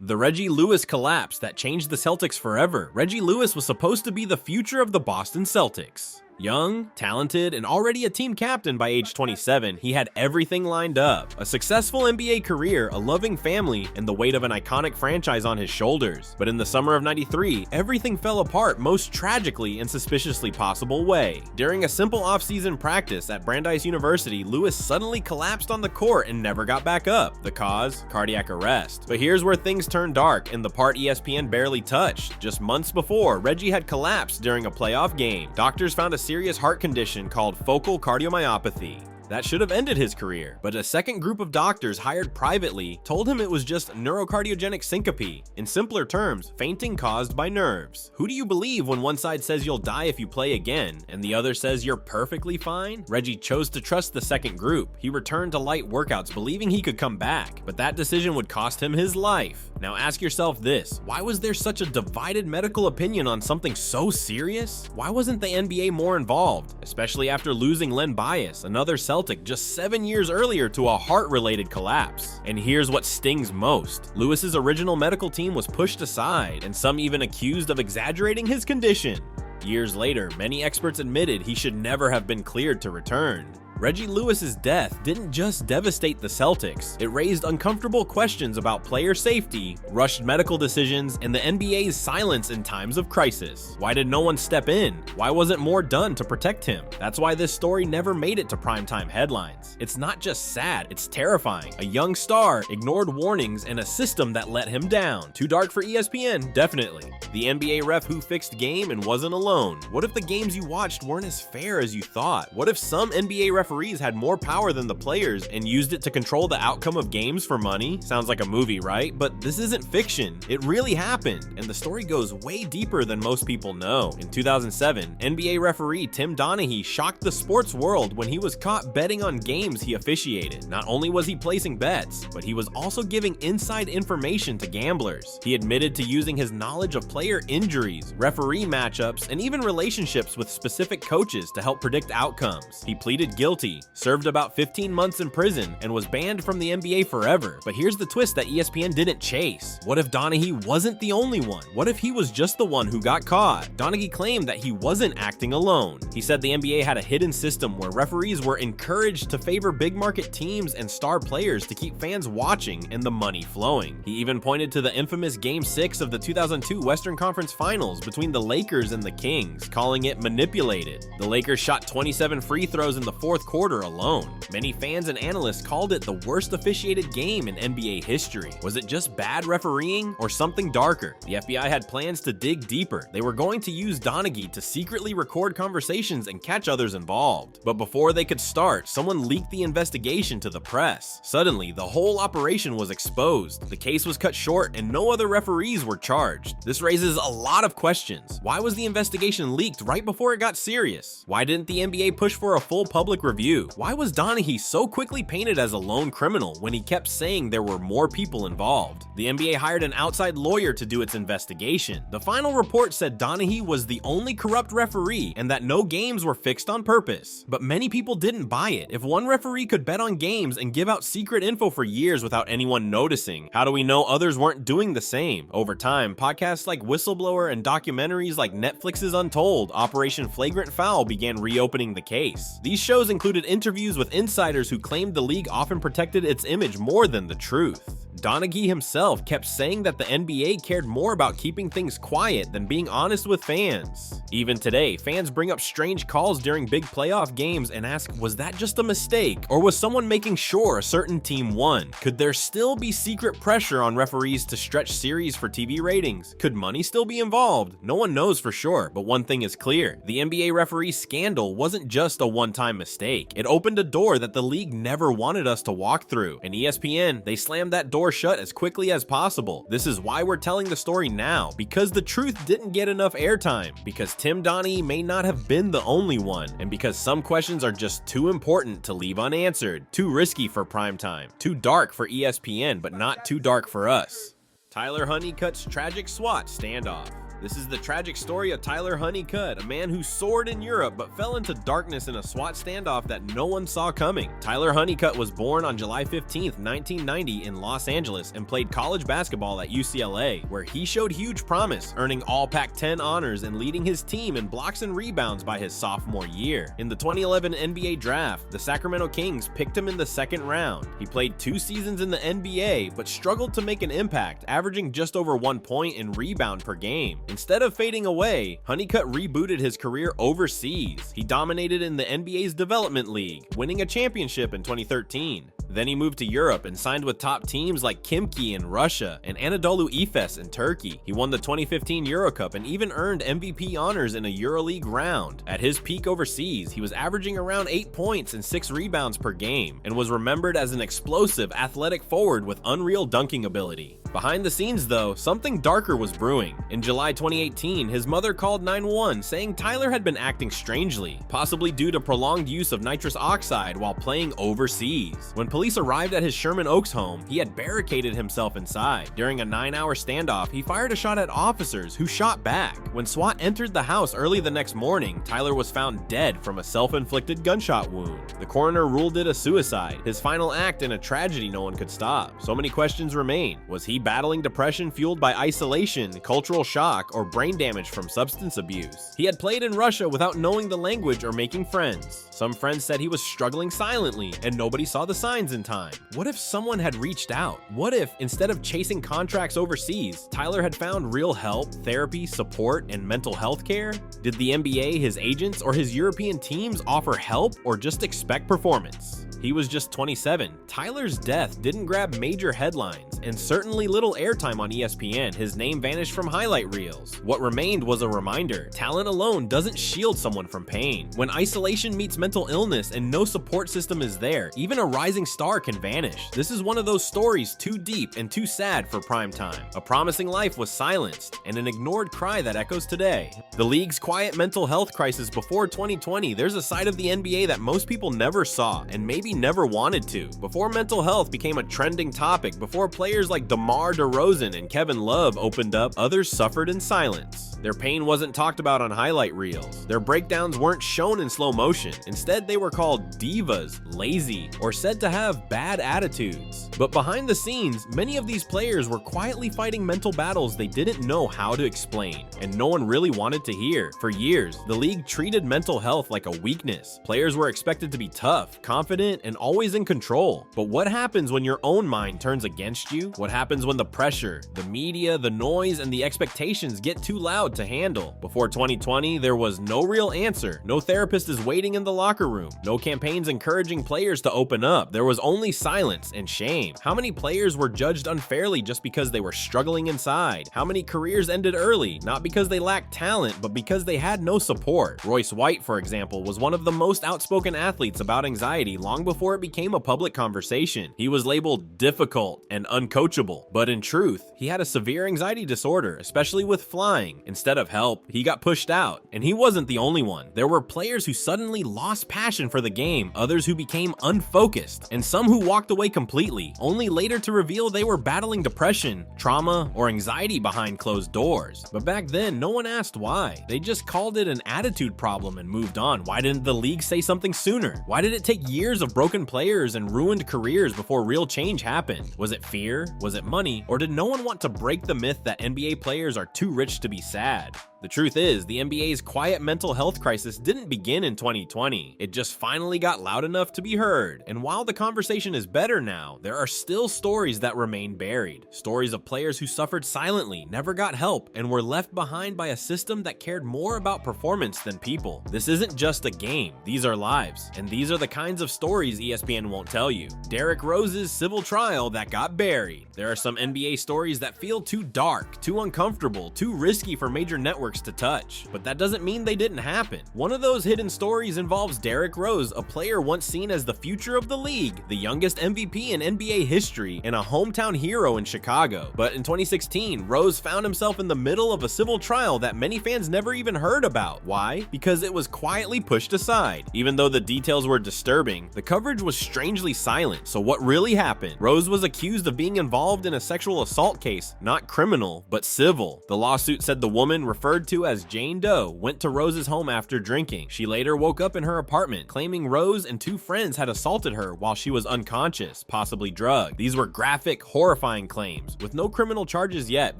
The Reggie Lewis collapse that changed the Celtics forever. Reggie Lewis was supposed to be the future of the Boston Celtics. Young, talented, and already a team captain by age 27, he had everything lined up. A successful NBA career, a loving family, and the weight of an iconic franchise on his shoulders. But in the summer of '93, everything fell apart most tragically and suspiciously possible way. During a simple off-season practice at Brandeis University, Lewis suddenly collapsed on the court and never got back up. The cause? Cardiac arrest. But here's where things turned dark and the part ESPN barely touched. Just months before, Reggie had collapsed during a playoff game. Doctors found a serious heart condition called focal cardiomyopathy. That should have ended his career, but a second group of doctors hired privately told him it was just neurocardiogenic syncope. In simpler terms, fainting caused by nerves. Who do you believe when one side says you'll die if you play again, and the other says you're perfectly fine? Reggie chose to trust the second group. He returned to light workouts believing he could come back, but that decision would cost him his life. Now ask yourself this, why was there such a divided medical opinion on something so serious? Why wasn't the NBA more involved, especially after losing Len Bias, another Celtic just 7 years earlier to a heart-related collapse? And here's what stings most. Lewis's original medical team was pushed aside, and some even accused of exaggerating his condition. Years later, many experts admitted he should never have been cleared to return. Reggie Lewis's death didn't just devastate the Celtics, it raised uncomfortable questions about player safety, rushed medical decisions, and the NBA's silence in times of crisis. Why did no one step in? Why wasn't more done to protect him? That's why this story never made it to primetime headlines. It's not just sad, it's terrifying. A young star ignored warnings and a system that let him down. Too dark for ESPN? Definitely. The NBA ref who fixed game and wasn't alone. What if the games you watched weren't as fair as you thought? What if some NBA referees had more power than the players and used it to control the outcome of games for money? Sounds like a movie, right? But this isn't fiction. It really happened, and the story goes way deeper than most people know. In 2007, NBA referee Tim Donaghy shocked the sports world when he was caught betting on games he officiated. Not only was he placing bets, but he was also giving inside information to gamblers. He admitted to using his knowledge of player injuries, referee matchups, and even relationships with specific coaches to help predict outcomes. He pleaded guilty, served about 15 months in prison, and was banned from the NBA forever. But here's the twist that ESPN didn't chase. What if Donaghy wasn't the only one? What if he was just the one who got caught? Donaghy claimed that he wasn't acting alone. He said the NBA had a hidden system where referees were encouraged to favor big market teams and star players to keep fans watching and the money flowing. He even pointed to the infamous Game 6 of the 2002 Western Conference Finals between the Lakers and the Kings, calling it manipulated. The Lakers shot 27 free throws in the fourth quarter alone. Many fans and analysts called it the worst officiated game in NBA history. Was it just bad refereeing or something darker? The FBI had plans to dig deeper. They were going to use Donaghy to secretly record conversations and catch others involved. But before they could start, someone leaked the investigation to the press. Suddenly, the whole operation was exposed. The case was cut short and no other referees were charged. This raises a lot of questions. Why was the investigation leaked right before it got serious? Why didn't the NBA push for a full public review? Why was Donaghy so quickly painted as a lone criminal when he kept saying there were more people involved? The NBA hired an outside lawyer to do its investigation. The final report said Donaghy was the only corrupt referee and that no games were fixed on purpose. But many people didn't buy it. If one referee could bet on games and give out secret info for years without anyone noticing, how do we know others weren't doing the same? Over time, podcasts like Whistleblower and documentaries like Netflix's Untold, Operation Flagrant Foul began reopening the case. These shows included interviews with insiders who claimed the league often protected its image more than the truth. Donaghy himself kept saying that the NBA cared more about keeping things quiet than being honest with fans. Even today, fans bring up strange calls during big playoff games and ask, was that just a mistake? Or was someone making sure a certain team won? Could there still be secret pressure on referees to stretch series for TV ratings? Could money still be involved? No one knows for sure, but one thing is clear. The NBA referee scandal wasn't just a one-time mistake. It opened a door that the league never wanted us to walk through. And ESPN, they slammed that door shut as quickly as possible. This is why we're telling the story now, because the truth didn't get enough airtime, because Tim Donaghy may not have been the only one, and because some questions are just too important to leave unanswered, too risky for primetime, too dark for ESPN, but not too dark for us. Tyler Honeycutt's tragic SWAT standoff. This is the tragic story of Tyler Honeycutt, a man who soared in Europe but fell into darkness in a SWAT standoff that no one saw coming. Tyler Honeycutt was born on July 15, 1990 in Los Angeles and played college basketball at UCLA, where he showed huge promise, earning all Pac-10 honors and leading his team in blocks and rebounds by his sophomore year. In the 2011 NBA draft, the Sacramento Kings picked him in the second round. He played 2 seasons in the NBA but struggled to make an impact, averaging just over 1 point and rebound per game. Instead of fading away, Honeycutt rebooted his career overseas. He dominated in the NBA's Development League, winning a championship in 2013. Then he moved to Europe and signed with top teams like Khimki in Russia and Anadolu Efes in Turkey. He won the 2015 Eurocup and even earned MVP honors in a EuroLeague round. At his peak overseas, he was averaging around 8 points and 6 rebounds per game and was remembered as an explosive, athletic forward with unreal dunking ability. Behind the scenes though, something darker was brewing. In July 2018, his mother called 911 saying Tyler had been acting strangely, possibly due to prolonged use of nitrous oxide while playing overseas. When police arrived at his Sherman Oaks home, he had barricaded himself inside. During a 9-hour standoff, he fired a shot at officers who shot back. When SWAT entered the house early the next morning, Tyler was found dead from a self-inflicted gunshot wound. The coroner ruled it a suicide, his final act in a tragedy no one could stop. So many questions remain. Was he battling depression fueled by isolation, cultural shock, or brain damage from substance abuse? He had played in Russia without knowing the language or making friends. Some friends said he was struggling silently and nobody saw the signs in time. What if someone had reached out? What if, instead of chasing contracts overseas, Tyler had found real help, therapy, support, and mental health care? Did the NBA, his agents, or his European teams offer help or just expect performance? He was just 27. Tyler's death didn't grab major headlines, and certainly little airtime on ESPN. His name vanished from highlight reels. What remained was a reminder: talent alone doesn't shield someone from pain. When isolation meets mental illness and no support system is there, even a rising star can vanish. This is one of those stories too deep and too sad for prime time. A promising life was silenced, and an ignored cry that echoes today. The league's quiet mental health crisis before 2020, there's a side of the NBA that most people never saw, and maybe never wanted to. Before mental health became a trending topic, before players like DeMar DeRozan and Kevin Love opened up, others suffered in silence. Their pain wasn't talked about on highlight reels. Their breakdowns weren't shown in slow motion. Instead, they were called divas, lazy, or said to have bad attitudes. But behind the scenes, many of these players were quietly fighting mental battles they didn't know how to explain, and no one really wanted to hear. For years, the league treated mental health like a weakness. Players were expected to be tough, confident, and always in control. But what happens when your own mind turns against you? What happens when the pressure, the media, the noise, and the expectations get too loud to handle? Before 2020, there was no real answer. No therapist is waiting in the locker room. No campaigns encouraging players to open up. There was only silence and shame. How many players were judged unfairly just because they were struggling inside? How many careers ended early, not because they lacked talent, but because they had no support? Royce White, for example, was one of the most outspoken athletes about anxiety long before it became a public conversation. He was labeled difficult and uncoachable, but in truth, he had a severe anxiety disorder, especially with flying. Instead of help, he got pushed out, and he wasn't the only one. There were players who suddenly lost passion for the game, others who became unfocused, and some who walked away completely, only later to reveal they were battling depression, trauma, or anxiety behind closed doors. But back then, no one asked why. They just called it an attitude problem and moved on. Why didn't the league say something sooner? Why did it take years of broken players and ruined careers before real change happened? Was it fear? Was it money? Or did no one want to break the myth that NBA players are too rich to be sad? The truth is, the NBA's quiet mental health crisis didn't begin in 2020. It just finally got loud enough to be heard. And while the conversation is better now, there are still stories that remain buried. Stories of players who suffered silently, never got help, and were left behind by a system that cared more about performance than people. This isn't just a game. These are lives. And these are the kinds of stories ESPN won't tell you. Derrick Rose's civil trial that got buried. There are some NBA stories that feel too dark, too uncomfortable, too risky for major networks to touch, but that doesn't mean they didn't happen. One of those hidden stories involves Derrick Rose, a player once seen as the future of the league, the youngest MVP in NBA history, and a hometown hero in Chicago. But in 2016, Rose found himself in the middle of a civil trial that many fans never even heard about. Why? Because it was quietly pushed aside. Even though the details were disturbing, the coverage was strangely silent. So what really happened? Rose was accused of being involved in a sexual assault case, not criminal, but civil. The lawsuit said the woman, referred to as Jane Doe, went to Rose's home after drinking. She later woke up in her apartment, claiming Rose and two friends had assaulted her while she was unconscious, possibly drugged. These were graphic, horrifying claims, with no criminal charges yet,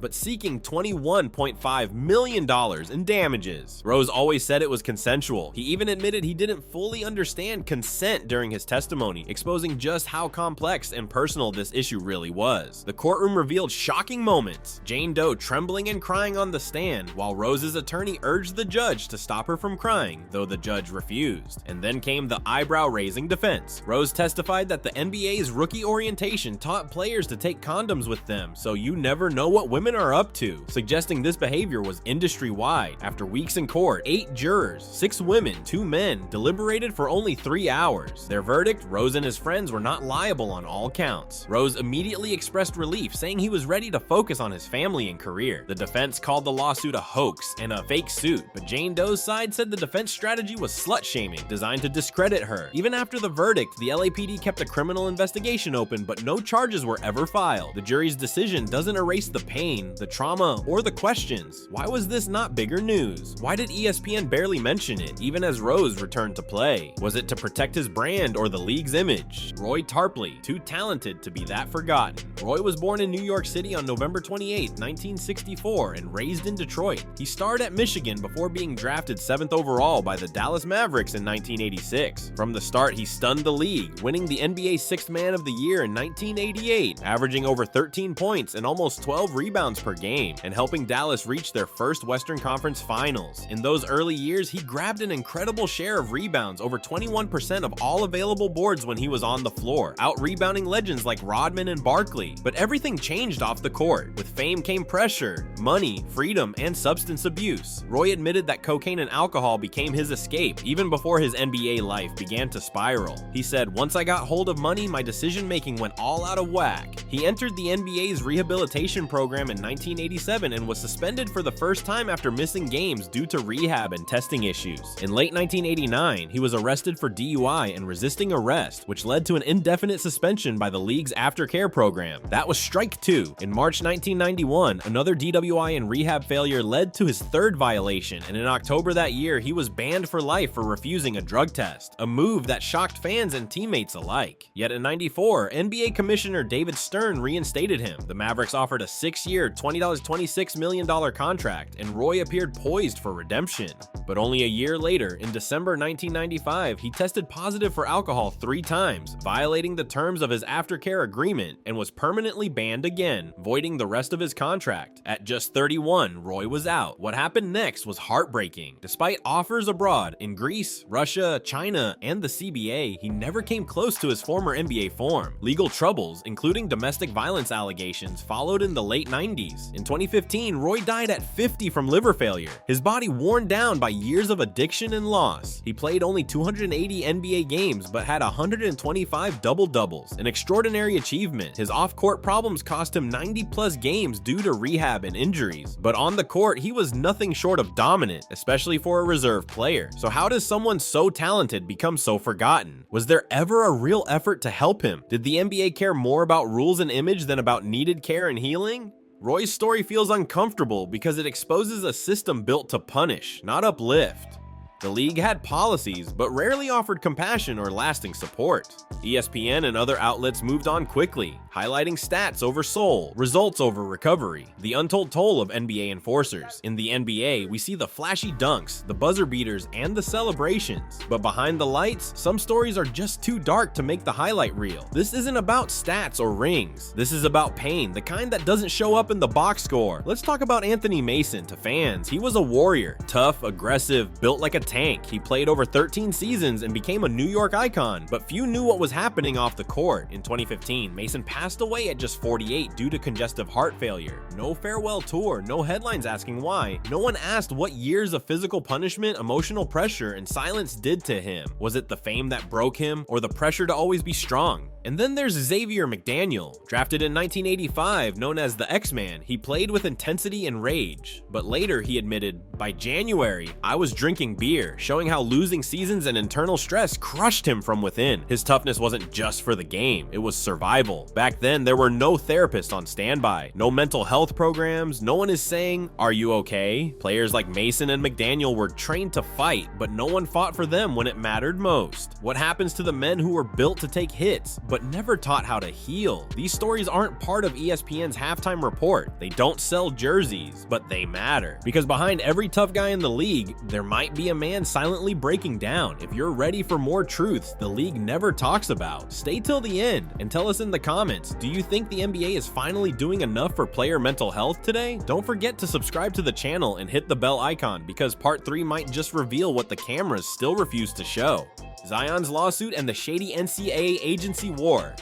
but seeking $21.5 million in damages. Rose always said it was consensual. He even admitted he didn't fully understand consent during his testimony, exposing just how complex and personal this issue really was. The courtroom revealed shocking moments. Jane Doe trembling and crying on the stand, while Rose's attorney urged the judge to stop her from crying, though the judge refused. And then came the eyebrow-raising defense. Rose testified that the NBA's rookie orientation taught players to take condoms with them, so you never know what women are up to, suggesting this behavior was industry-wide. After weeks in court, 8 jurors, 6 women, 2 men, deliberated for only 3 hours. Their verdict: Rose and his friends were not liable on all counts. Rose immediately expressed relief, saying he was ready to focus on his family and career. The defense called the lawsuit a hoax and a fake suit, but Jane Doe's side said the defense strategy was slut-shaming, designed to discredit her. Even after the verdict, the LAPD kept a criminal investigation open, but no charges were ever filed. The jury's decision doesn't erase the pain, the trauma, or the questions. Why was this not bigger news? Why did ESPN barely mention it, even as Rose returned to play? Was it to protect his brand or the league's image? Roy Tarpley, too talented to be that forgotten. Roy was born in New York City on November 28, 1964, and raised in Detroit. He starred at Michigan before being drafted 7th overall by the Dallas Mavericks in 1986. From the start, he stunned the league, winning the NBA 6th Man of the Year in 1988, averaging over 13 points and almost 12 rebounds per game, and helping Dallas reach their first Western Conference Finals. In those early years, he grabbed an incredible share of rebounds, over 21% of all available boards when he was on the floor, out-rebounding legends like Rodman and Barkley. But everything changed off the court. With fame came pressure, money, freedom, and substance abuse. Roy admitted that cocaine and alcohol became his escape, even before his NBA life began to spiral. He said, "Once I got hold of money, my decision-making went all out of whack." He entered the NBA's rehabilitation program in 1987 and was suspended for the first time after missing games due to rehab and testing issues. In late 1989, he was arrested for DUI and resisting arrest, which led to an indefinite suspension by the league's aftercare program. That was strike 2. In March 1991, another DWI and rehab failure led to his 3rd violation, and in October that year, he was banned for life for refusing a drug test, a move that shocked fans and teammates alike. Yet in '94, NBA Commissioner David Stern reinstated him. The Mavericks offered a 6-year, $26 million contract, and Roy appeared poised for redemption. But only a year later, in December 1995, he tested positive for alcohol 3 times, violating the terms of his aftercare agreement, and was permanently banned again, voiding the rest of his contract. At just 31, Roy was out. What happened next was heartbreaking. Despite offers abroad in Greece, Russia, China, and the CBA, he never came close to his former NBA form. Legal troubles, including domestic violence allegations, followed in the late 90s. In 2015, Roy died at 50 from liver failure, his body worn down by years of addiction and loss. He played only 280 NBA games, but had 125 double-doubles, an extraordinary achievement. His off-court problems cost him 90-plus games due to rehab and injuries. But on the court, he was nothing short of dominant, especially for a reserve player. So how does someone so talented become so forgotten? Was there ever a real effort to help him? Did the NBA care more about rules and image than about needed care and healing? Roy's story feels uncomfortable because it exposes a system built to punish, not uplift. The league had policies, but rarely offered compassion or lasting support. ESPN and other outlets moved on quickly, highlighting stats over soul, results over recovery, the untold toll of NBA enforcers. In the NBA, we see the flashy dunks, the buzzer beaters, and the celebrations. But behind the lights, some stories are just too dark to make the highlight reel. This isn't about stats or rings. This is about pain, the kind that doesn't show up in the box score. Let's talk about Anthony Mason. To fans, he was a warrior, tough, aggressive, built like a tank. He played over 13 seasons and became a New York icon, but few knew what was happening off the court. In 2015, Mason passed away at just 48 due to congestive heart failure. No farewell tour, no headlines asking why. No one asked what years of physical punishment, emotional pressure, and silence did to him. Was it the fame that broke him, or the pressure to always be strong? And then there's Xavier McDaniel. Drafted in 1985, known as the X-Man, he played with intensity and rage. But later he admitted, "By January, I was drinking beer," showing how losing seasons and internal stress crushed him from within. His toughness wasn't just for the game, it was survival. Back then, there were no therapists on standby, no mental health programs, no one is saying, "Are you okay?" Players like Mason and McDaniel were trained to fight, but no one fought for them when it mattered most. What happens to the men who were built to take hits, but never taught how to heal? These stories aren't part of ESPN's halftime report. They don't sell jerseys, but they matter. Because behind every tough guy in the league, there might be a man silently breaking down. If you're ready for more truths the league never talks about, stay till the end and tell us in the comments, do you think the NBA is finally doing enough for player mental health today? Don't forget to subscribe to the channel and hit the bell icon, because part 3 might just reveal what the cameras still refuse to show. Zion's lawsuit and the shady NCAA agency war.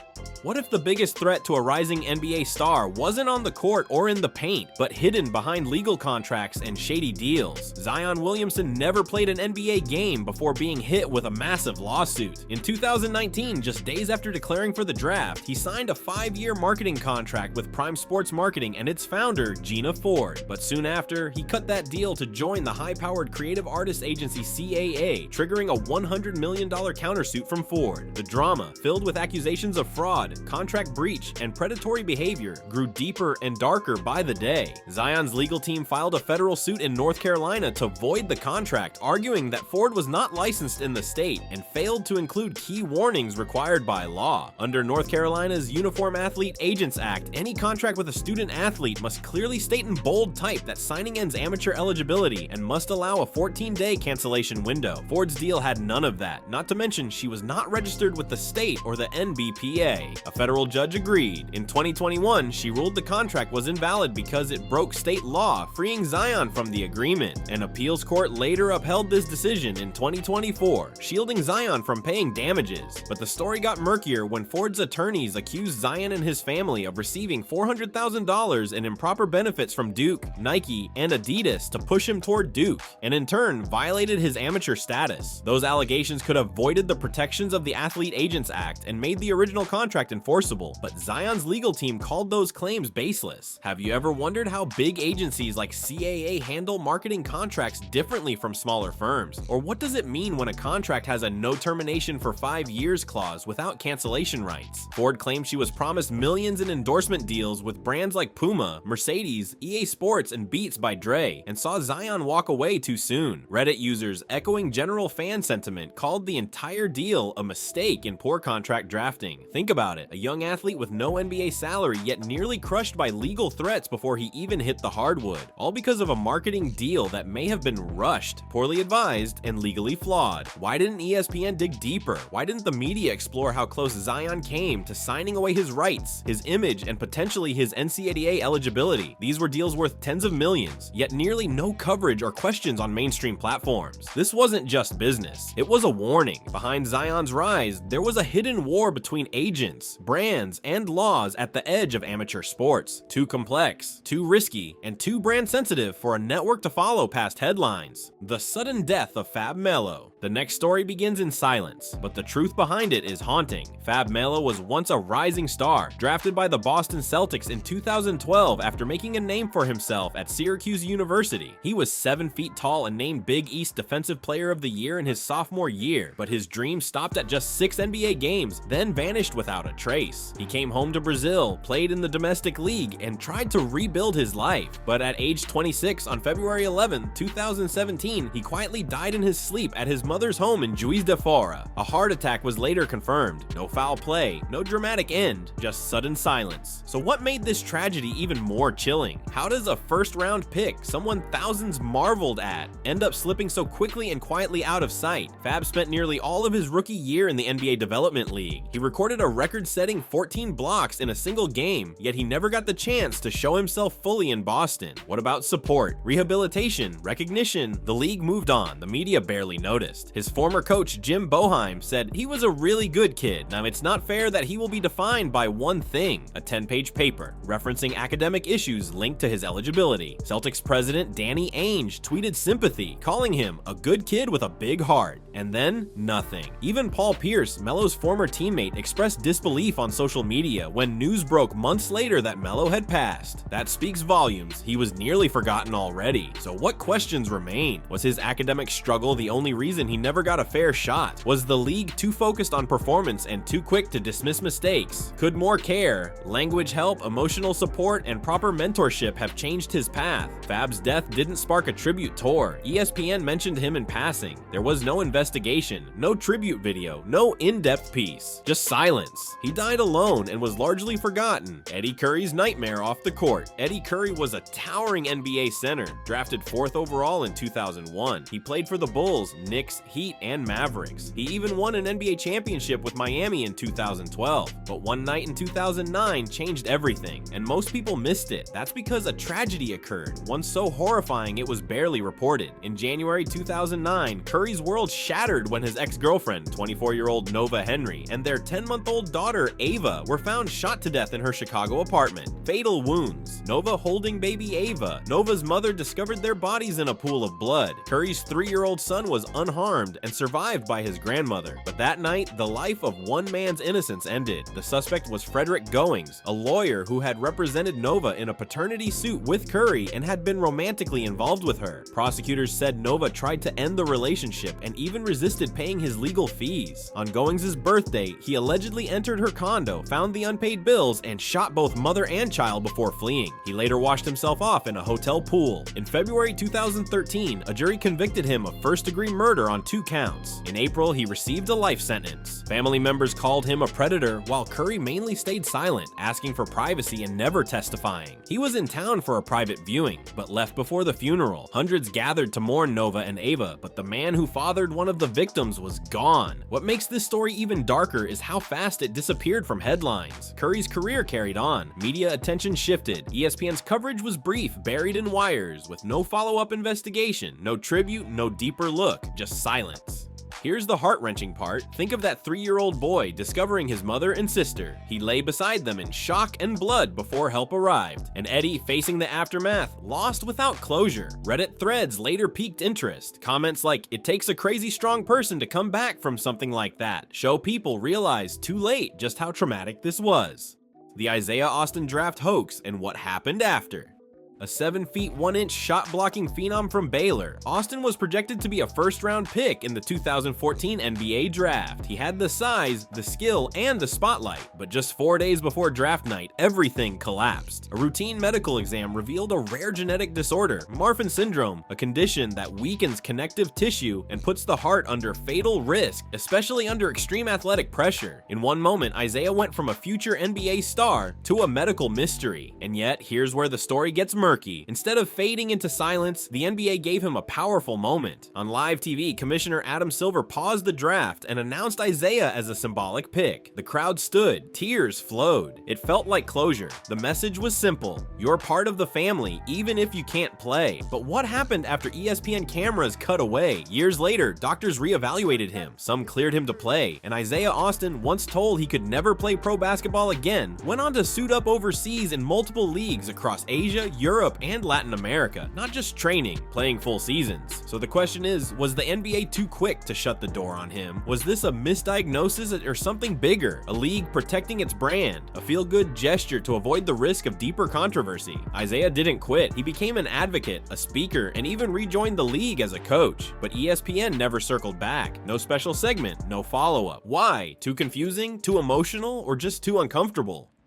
What if the biggest threat to a rising NBA star wasn't on the court or in the paint, but hidden behind legal contracts and shady deals? Zion Williamson never played an NBA game before being hit with a massive lawsuit. In 2019, just days after declaring for the draft, he signed a 5-year marketing contract with Prime Sports Marketing and its founder, Gina Ford. But soon after, he cut that deal to join the high-powered creative artist agency CAA, triggering a $100 million countersuit from Ford. The drama, filled with accusations of fraud, contract breach, and predatory behavior, grew deeper and darker by the day. Zion's legal team filed a federal suit in North Carolina to void the contract, arguing that Ford was not licensed in the state and failed to include key warnings required by law. Under North Carolina's Uniform Athlete Agents Act, any contract with a student athlete must clearly state in bold type that signing ends amateur eligibility and must allow a 14-day cancellation window. Ford's deal had none of that, not to mention she was not registered with the state or the NBPA. A federal judge agreed. In 2021, she ruled the contract was invalid because it broke state law, freeing Zion from the agreement. An appeals court later upheld this decision in 2024, shielding Zion from paying damages. But the story got murkier when Ford's attorneys accused Zion and his family of receiving $400,000 in improper benefits from Duke, Nike, and Adidas to push him toward Duke, and in turn violated his amateur status. Those allegations could have voided the protections of the Athlete Agents Act and made the original contract enforceable, but Zion's legal team called those claims baseless. Have you ever wondered how big agencies like CAA handle marketing contracts differently from smaller firms? Or what does it mean when a contract has a no termination for 5 years clause without cancellation rights? Ford claimed she was promised millions in endorsement deals with brands like Puma, Mercedes, EA Sports, and Beats by Dre, and saw Zion walk away too soon. Reddit users, echoing general fan sentiment, called the entire deal a mistake in poor contract drafting. Think about it. A young athlete with no NBA salary, yet nearly crushed by legal threats before he even hit the hardwood, all because of a marketing deal that may have been rushed, poorly advised, and legally flawed. Why didn't ESPN dig deeper? Why didn't the media explore how close Zion came to signing away his rights, his image, and potentially his NCAA eligibility? These were deals worth tens of millions, yet nearly no coverage or questions on mainstream platforms. This wasn't just business, it was a warning. Behind Zion's rise, there was a hidden war between agents, brands, and laws at the edge of amateur sports. Too complex, too risky, and too brand sensitive for a network to follow past headlines. The sudden death of Fab Melo. The next story begins in silence, but the truth behind it is haunting. Fab Melo was once a rising star, drafted by the Boston Celtics in 2012 after making a name for himself at Syracuse University. He was 7 feet tall and named Big East Defensive Player of the Year in his sophomore year, but his dream stopped at just 6 NBA games, then vanished without a trace. He came home to Brazil, played in the domestic league, and tried to rebuild his life. But at age 26, on February 11, 2017, he quietly died in his sleep at his mother's home in Juiz de Fora. A heart attack was later confirmed. No foul play, no dramatic end, just sudden silence. So what made this tragedy even more chilling? How does a first-round pick, someone thousands marveled at, end up slipping so quickly and quietly out of sight? Fab spent nearly all of his rookie year in the NBA Development League. He recorded a record-setting 14 blocks in a single game, yet he never got the chance to show himself fully in Boston. What about support, rehabilitation, recognition? The league moved on, the media barely noticed. past. His former coach Jim Boeheim said he was a really good kid. Now, it's not fair that he will be defined by one thing, a 10-page paper, referencing academic issues linked to his eligibility. Celtics president Danny Ainge tweeted sympathy, calling him a good kid with a big heart. And then, nothing. Even Paul Pierce, Melo's former teammate, expressed disbelief on social media when news broke months later that Melo had passed. That speaks volumes. He was nearly forgotten already. So what questions remain? Was his academic struggle the only reason he never got a fair shot? Was the league too focused on performance and too quick to dismiss mistakes? Could more care, language help, emotional support, and proper mentorship have changed his path? Fab's death didn't spark a tribute tour. ESPN mentioned him in passing. There was no investigation, no tribute video, no in-depth piece. Just silence. He died alone and was largely forgotten. Eddie Curry's nightmare off the court. Eddie Curry was a towering NBA center, drafted 4th overall in 2001. He played for the Bulls, Knicks, Heat, and Mavericks. He even won an NBA championship with Miami in 2012. But one night in 2009 changed everything, and most people missed it. That's because a tragedy occurred, one so horrifying it was barely reported. In January 2009, Curry's world shattered when his ex-girlfriend, 24-year-old Nova Henry, and their 10-month-old daughter, Ava, were found shot to death in her Chicago apartment. Fatal wounds. Nova holding baby Ava. Nova's mother discovered their bodies in a pool of blood. Curry's 3-year-old son was unharmed and survived by his grandmother. But that night, the life of one man's innocence ended. The suspect was Frederick Goings, a lawyer who had represented Nova in a paternity suit with Curry and had been romantically involved with her. Prosecutors said Nova tried to end the relationship and even resisted paying his legal fees. On Goings' birthday, he allegedly entered her condo, found the unpaid bills, and shot both mother and child before fleeing. He later washed himself off in a hotel pool. In February 2013, a jury convicted him of first-degree murder on 2 counts. In April, he received a life sentence. Family members called him a predator, while Curry mainly stayed silent, asking for privacy and never testifying. He was in town for a private viewing, but left before the funeral. Hundreds gathered to mourn Nova and Ava, but the man who fathered one of the victims was gone. What makes this story even darker is how fast it disappeared from headlines. Curry's career carried on. Media attention shifted. ESPN's coverage was brief, buried in wires, with no follow-up investigation, no tribute, no deeper look, just silence. Here's the heart-wrenching part. Think of that 3-year-old boy discovering his mother and sister. He lay beside them in shock and blood before help arrived. And Eddie, facing the aftermath, lost without closure. Reddit threads later piqued interest. Comments like, "It takes a crazy strong person to come back from something like that," show people realized too late just how traumatic this was. The Isaiah Austin draft hoax and what happened after. A 7 feet 1 inch shot blocking phenom from Baylor, Austin was projected to be a first-round pick in the 2014 NBA draft. He had the size, the skill, and the spotlight, but just 4 days before draft night, everything collapsed. A routine medical exam revealed a rare genetic disorder, Marfan syndrome, a condition that weakens connective tissue and puts the heart under fatal risk, especially under extreme athletic pressure. In one moment, Isaiah went from a future NBA star to a medical mystery. And yet, here's where the story gets murky. Instead of fading into silence, the NBA gave him a powerful moment. On live TV, Commissioner Adam Silver paused the draft and announced Isaiah as a symbolic pick. The crowd stood, tears flowed. It felt like closure. The message was simple: you're part of the family, even if you can't play. But what happened after ESPN cameras cut away? Years later, doctors reevaluated him. Some cleared him to play, and Isaiah Austin, once told he could never play pro basketball again, went on to suit up overseas in multiple leagues across Asia, Europe, and Latin America, not just training, playing full seasons. So the question is, was the NBA too quick to shut the door on him? Was this a misdiagnosis or something bigger? A league protecting its brand? A feel-good gesture to avoid the risk of deeper controversy? Isaiah didn't quit. He became an advocate, a speaker, and even rejoined the league as a coach. But ESPN never circled back. No special segment, no follow-up. Why? Too confusing? Too emotional? Or just too uncomfortable?